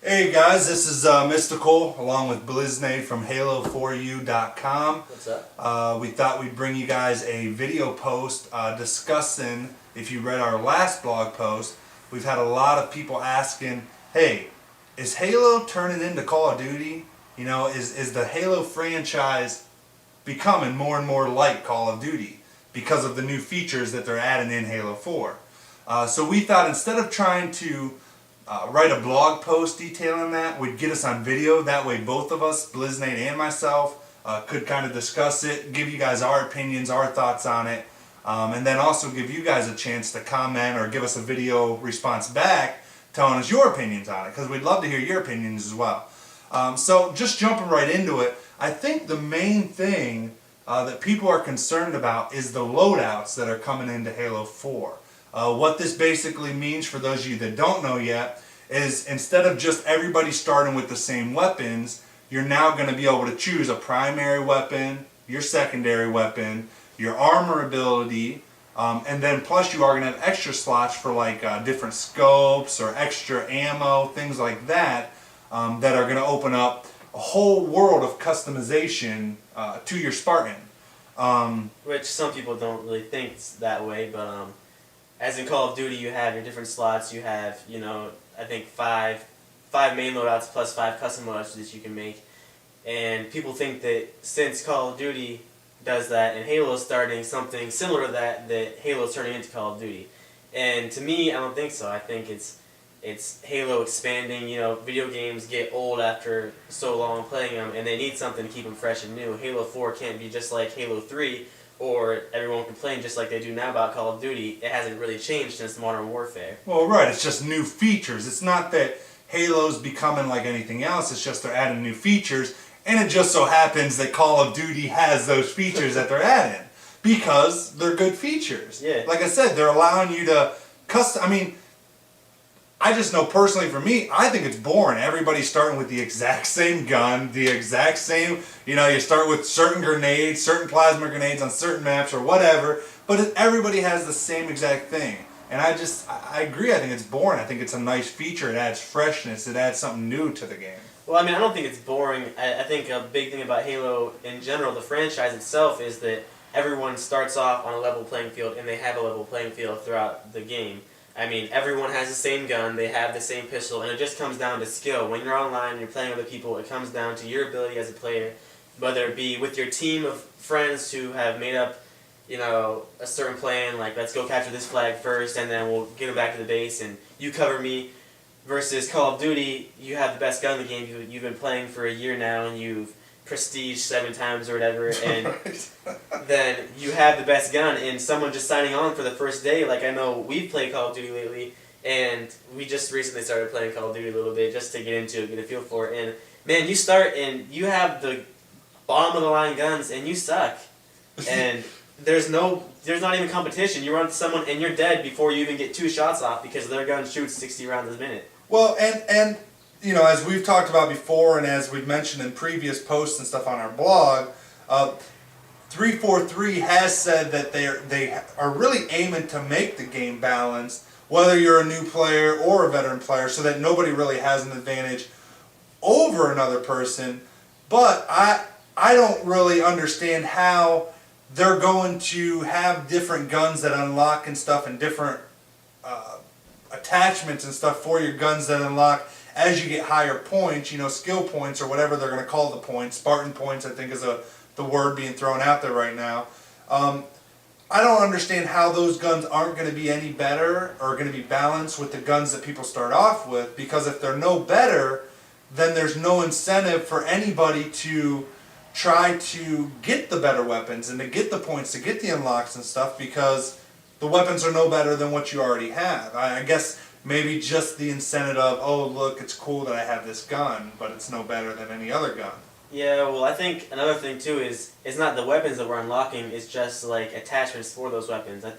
Hey guys, this is Mystical along with Bliznade from Halo4U.com. What's up? We thought we'd bring you guys a video post discussing, if you read our last blog post, we've had a lot of people asking, hey, is Halo turning into Call of Duty? You know, is the Halo franchise becoming more and more like Call of Duty because of the new features that they're adding in Halo 4? So we thought instead of trying to write a blog post detailing that, would get us on video. That way both of us, Bliznade and myself, could kind of discuss it, give you guys our opinions, our thoughts on it, and then also give you guys a chance to comment or give us a video response back telling us your opinions on it, because we'd love to hear your opinions as well. So just jumping right into it, I think the main thing that people are concerned about is the loadouts that are coming into Halo 4. What this basically means, for those of you that don't know yet, is instead of just everybody starting with the same weapons, you're now going to be able to choose a primary weapon, your secondary weapon, your armor ability, and then plus you are going to have extra slots for like different scopes or extra ammo, things like that, that are going to open up a whole world of customization to your Spartan. Which some people don't really think it's that way, but as in Call of Duty, you have your different slots. You have, I think five main loadouts plus 5 custom loadouts that you can make. And people think that since Call of Duty does that and Halo's starting something similar to that Halo's turning into Call of Duty. And to me, I don't think so. I think it's Halo expanding. Video games get old after so long playing them, and they need something to keep them fresh and new. Halo 4 can't be just like Halo 3, or everyone complain just like they do now about Call of Duty. It hasn't really changed since Modern Warfare. Well, right, it's just new features. It's not that Halo's becoming like anything else, it's just they're adding new features, and it just so happens that Call of Duty has those features that they're adding, because they're good features. Yeah. Like I said, they're allowing you to custom, I just know personally for me, I think it's boring. Everybody's starting with the exact same gun, the exact same, you start with certain grenades, certain plasma grenades on certain maps or whatever, but everybody has the same exact thing. And I agree, I think it's boring. I think it's a nice feature. It adds freshness, it adds something new to the game. Well, I don't think it's boring. I think a big thing about Halo in general, the franchise itself, is that everyone starts off on a level playing field, and they have a level playing field throughout the game. Everyone has the same gun, they have the same pistol, and it just comes down to skill. When you're online and you're playing with other people, it comes down to your ability as a player, whether it be with your team of friends who have made up, a certain plan, like let's go capture this flag first, and then we'll get them back to the base, and you cover me, versus Call of Duty, you have the best gun in the game, you've been playing for a year now, and you've prestige 7 times or whatever, and then you have the best gun, and someone just signing on for the first day, like I know we've played Call of Duty lately, and we just recently started playing Call of Duty a little bit just to get into it, get a feel for it, and man, you start and you have the bottom of the line guns and you suck, and there's not even competition. You run into someone and you're dead before you even get 2 shots off because their gun shoots 60 rounds a minute. Well, and as we've talked about before, and as we've mentioned in previous posts and stuff on our blog, 343 has said that they are really aiming to make the game balanced, whether you're a new player or a veteran player, so that nobody really has an advantage over another person. But I don't really understand how they're going to have different guns that unlock and stuff, and different attachments and stuff for your guns that unlock as you get higher points, skill points or whatever they're going to call the points. Spartan Points, I think, is the word being thrown out there right now. I don't understand how those guns aren't going to be any better or going to be balanced with the guns that people start off with, because if they're no better, then there's no incentive for anybody to try to get the better weapons and to get the points, to get the unlocks and stuff, because the weapons are no better than what you already have. I guess maybe just the incentive of, oh look, it's cool that I have this gun, but it's no better than any other gun. Yeah, well, I think another thing too is it's not the weapons that we're unlocking, it's just like attachments for those weapons. I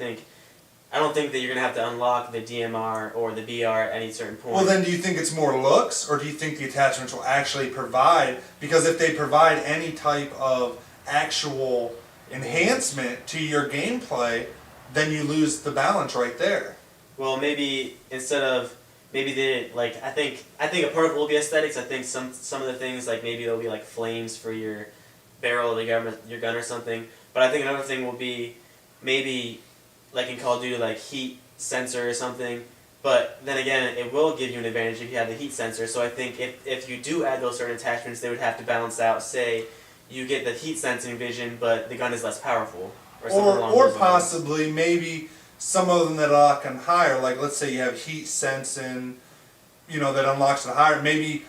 don't think that you're going to have to unlock the DMR or the BR at any certain point. Well, then do you think it's more looks, or do you think the attachments will actually provide, because if they provide any type of actual enhancement to your gameplay, then you lose the balance right there. Well, maybe instead of maybe they like I think a part of it will be aesthetics. I think some of the things like maybe there'll be like flames for your barrel of your gun or something. But I think another thing will be maybe like in Call of Duty like heat sensor or something. But then again, it will give you an advantage if you have the heat sensor. So I think if you do add those certain attachments, they would have to balance out. Say, you get the heat sensing vision, but the gun is less powerful, or something along Or those lines. possibly maybe some of them that lock on higher, like let's say you have heat sensing, that unlocks it higher. Maybe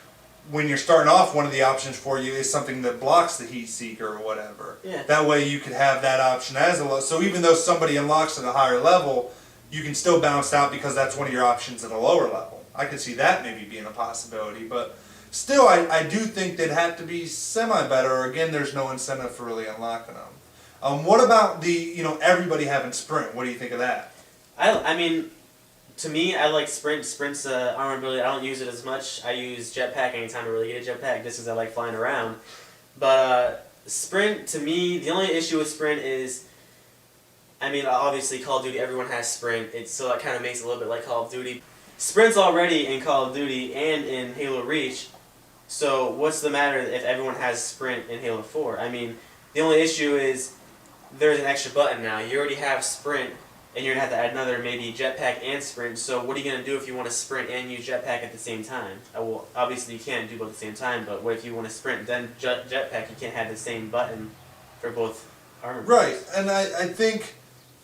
when you're starting off, one of the options for you is something that blocks the heat seeker or whatever. Yeah. That way you could have that option as a low. So even though somebody unlocks at a higher level, you can still bounce out because that's one of your options at a lower level. I could see that maybe being a possibility, but still, I do think they'd have to be semi-better, or again, there's no incentive for really unlocking them. What about everybody having sprint? What do you think of that? I mean, to me, I like sprint. Sprint's armor ability. I don't use it as much. I use jetpack anytime I really get a jetpack, just because I like flying around. But sprint, to me, the only issue with sprint is, I mean, obviously Call of Duty, everyone has sprint. So that kind of makes it a little bit like Call of Duty. Sprint's already in Call of Duty and in Halo Reach. So what's the matter if everyone has sprint in Halo 4? I mean, the only issue is there's an extra button now. You already have sprint, and you're going to have to add another maybe jetpack and sprint. So what are you going to do if you want to sprint and use jetpack at the same time? Well, obviously you can't do both at the same time, but what if you want to sprint then jetpack? You can't have the same button for both armor. Right, and I think,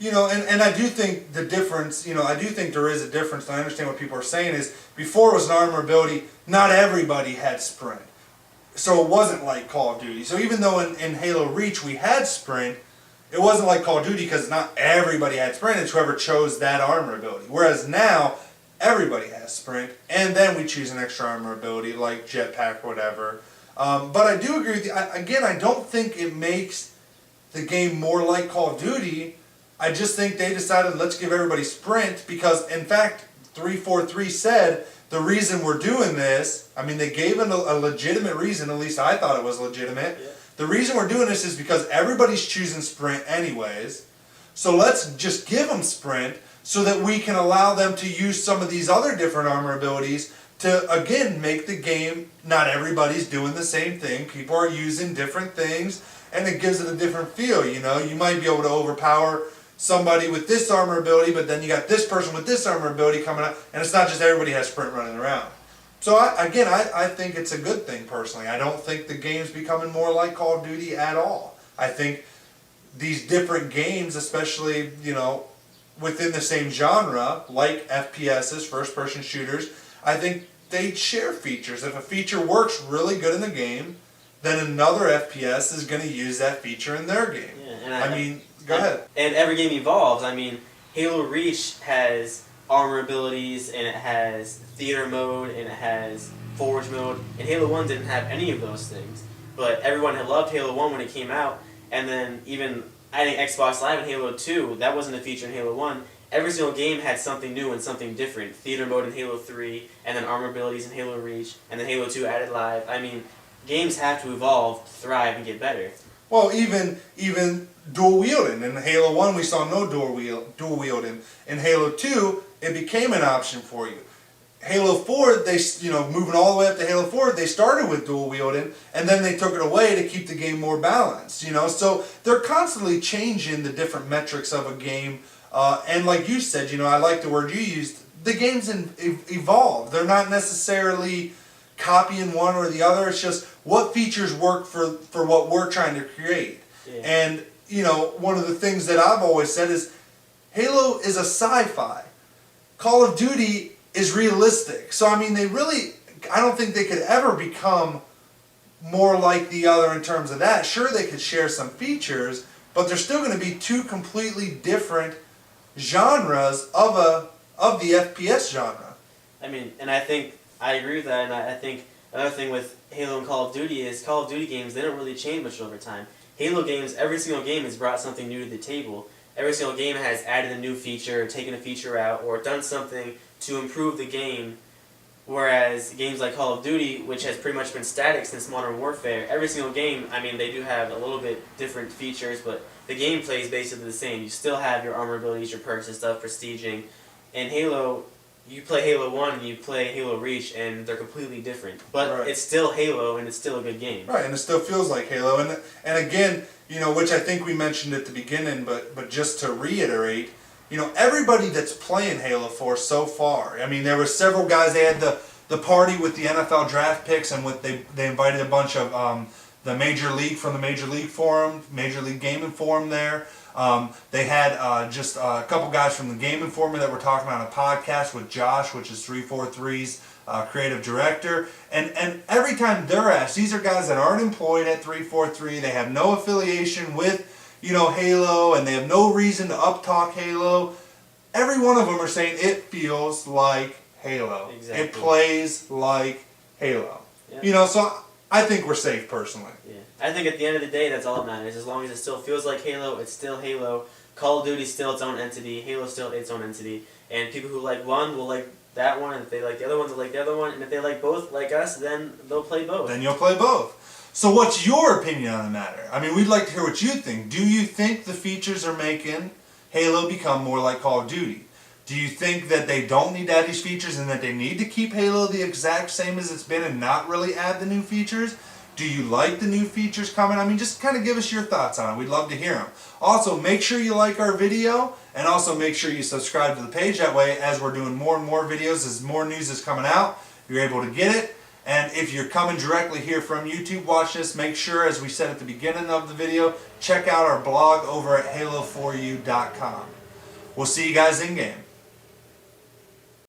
and I do think the difference, I do think there is a difference, and I understand what people are saying is, before it was an armor ability, not everybody had sprint. So it wasn't like Call of Duty. So even though in Halo Reach we had sprint, it wasn't like Call of Duty because not everybody had sprint, it's whoever chose that armor ability. Whereas now, everybody has sprint, and then we choose an extra armor ability like jetpack or whatever. But I do agree with you. Again, I don't think it makes the game more like Call of Duty. I just think they decided let's give everybody sprint because, in fact, 343 said the reason we're doing this, I mean, they gave a legitimate reason, at least I thought it was legitimate. Yeah. The reason we're doing this is because everybody's choosing sprint anyways. So let's just give them sprint so that we can allow them to use some of these other different armor abilities to, again, make the game, not everybody's doing the same thing. People are using different things, and it gives it a different feel, You might be able to overpower somebody with this armor ability, but then you got this person with this armor ability coming up, and it's not just everybody has sprint running around. So I think it's a good thing personally. I don't think the game's becoming more like Call of Duty at all. I think these different games, especially, within the same genre, like FPSs, first-person shooters, I think they share features. If a feature works really good in the game, then another FPS is going to use that feature in their game. Yeah, and go ahead. And every game evolves. I mean, Halo Reach has armor abilities, and it has theater mode, and it has forge mode, and Halo 1 didn't have any of those things. But everyone had loved Halo 1 when it came out, and then even adding Xbox Live in Halo 2, that wasn't a feature in Halo 1. Every single game had something new and something different. Theater mode in Halo 3, and then armor abilities in Halo Reach, and then Halo 2 added Live. I mean, games have to evolve, thrive, and get better. Well, even dual wielding. In Halo 1, we saw no dual wielding. In Halo 2, it became an option for you. Halo 4, they moving all the way up to Halo 4, they started with dual wielding, and then they took it away to keep the game more balanced. So they're constantly changing the different metrics of a game. And like you said, I like the word you used. The games evolve. They're not necessarily copying one or the other. It's just what features work for what we're trying to create. Yeah. And one of the things that I've always said is Halo is a sci-fi. Call of Duty is realistic. So I mean, I don't think they could ever become more like the other in terms of that. Sure, they could share some features, but they're still going to be two completely different genres of the FPS genre. I mean, and I think I agree with that, and I think another thing with Halo and Call of Duty is Call of Duty games, they don't really change much over time. Halo games, every single game has brought something new to the table. Every single game has added a new feature, taken a feature out, or done something to improve the game. Whereas games like Call of Duty, which has pretty much been static since Modern Warfare, every single game, I mean, they do have a little bit different features, but the gameplay is basically the same. You still have your armor abilities, your perks and stuff, prestiging. In Halo, you play Halo 1 and you play Halo Reach, and they're completely different. But Right. it's still Halo, and it's still a good game. Right, and it still feels like Halo. And again, you know, which I think we mentioned at the beginning, but just to reiterate, you know, everybody that's playing Halo 4 so far, I mean, there were several guys, they had the party with the NFL draft picks, and they invited a bunch of the Major League from the Major League Forum, Major League Gaming Forum there. They had just a couple guys from the Gaming Forum that were talking on a podcast with Josh, which is 343's creative director. And every time they're asked, these are guys that aren't employed at 343. They have no affiliation with, you know, Halo, and they have no reason to uptalk Halo. Every one of them are saying it feels like Halo. Exactly. It plays like Halo. Yeah. You know, so I think we're safe personally. Yeah. I think at the end of the day, that's all that matters. As long as it still feels like Halo, it's still Halo. Call of Duty's still its own entity. Halo's still its own entity. And people who like one will like that one, and if they like the other one, they'll like the other one. And if they like both, like us, then they'll play both. Then you'll play both. So what's your opinion on the matter? I mean, we'd like to hear what you think. Do you think the features are making Halo become more like Call of Duty? Do you think that they don't need to add these features and that they need to keep Halo the exact same as it's been and not really add the new features? Do you like the new features coming? I mean, just kind of give us your thoughts on it. We'd love to hear them. Also, make sure you like our video, and also make sure you subscribe to the page. That way, as we're doing more and more videos, as more news is coming out, you're able to get it. And if you're coming directly here from YouTube, watch this. Make sure, as we said at the beginning of the video, check out our blog over at halo4u.com. We'll see you guys in game.